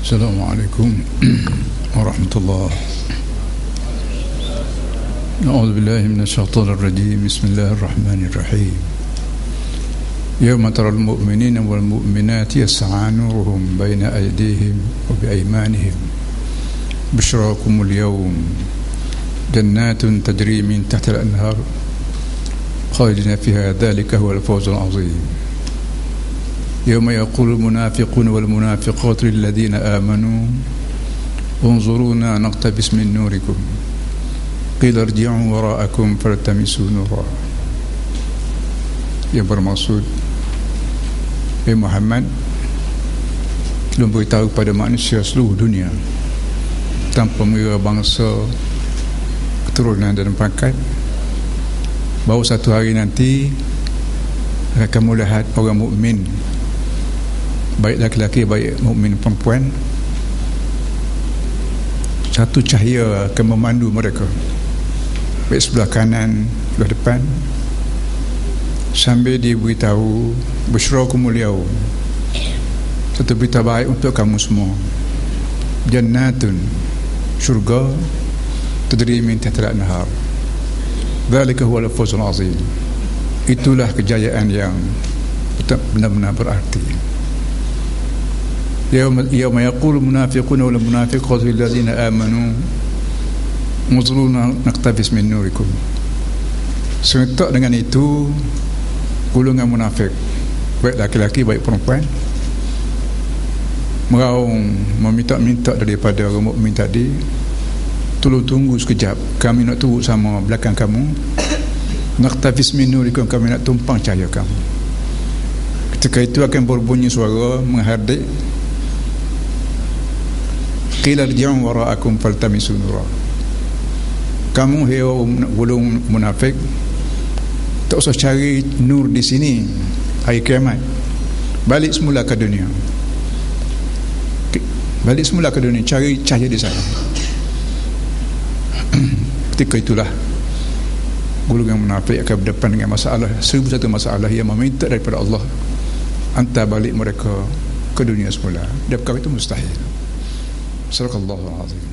Assalamualaikum warahmatullahi. A'udzu billahi minasyaitonir rajim. Bismillahirrahmanirrahim. Yauma taral mu'minina wal mu'minati yas'a nuruhum baina aydihim wa bi aymanihim. Bushrakumul yawm jannatun tajri min tahtiha al-anhar khalidina fiha dhalika huwal fawzul 'azim. يوم يقول المنافقون والمنافقات للذين آمنوا انظرونا نقتبس من نوركم قيل ارجعوا وراءكم فالتمسوا نورا. Yang bermaksud Muhammad memberitahu kepada manusia seluruh dunia tanpa mengira bangsa, keturunan dan pangkat, bahawa satu hari nanti akan melihat orang mukmin, baik laki-laki baik mukmin perempuan, satu cahaya akan memandu mereka baik sebelah kanan, sebelah depan, sambil diberitahu busyrakumul yaum, satu berita baik untuk kamu semua, jannatun, syurga, tajri min tahtiha al-anhar, dzalika huwal fawzul 'azim. Itulah kejayaan yang benar-benar berarti. يوم يقول المنافقون والمنافقات للذين آمنوا انظرونا نقتبس من نوركم. Serentak dengan itu, golongan munafik, baik laki-laki baik perempuan, meraung meminta-minta daripada orang mukmin tadi, tolong tunggu sekejap, kami nak tunggu sama belakang kamu, naqtabis min nurikum, kami nak tumpang cahaya kamu. Ketika itu akan berbunyi suara menghardik, qila irji'u wara'akum faltamisu nura. Kamu hai golongan munafik, tak usah cari nur di sini hari kiamat, balik semula ke dunia, balik semula ke dunia, cari cahaya di sana. Ketika itulah golongan munafik akan berdepan dengan masalah, 1001 masalah yang meminta daripada Allah hantar balik mereka ke dunia semula. Dan perkara itu mustahil. Sadaqallahul azim.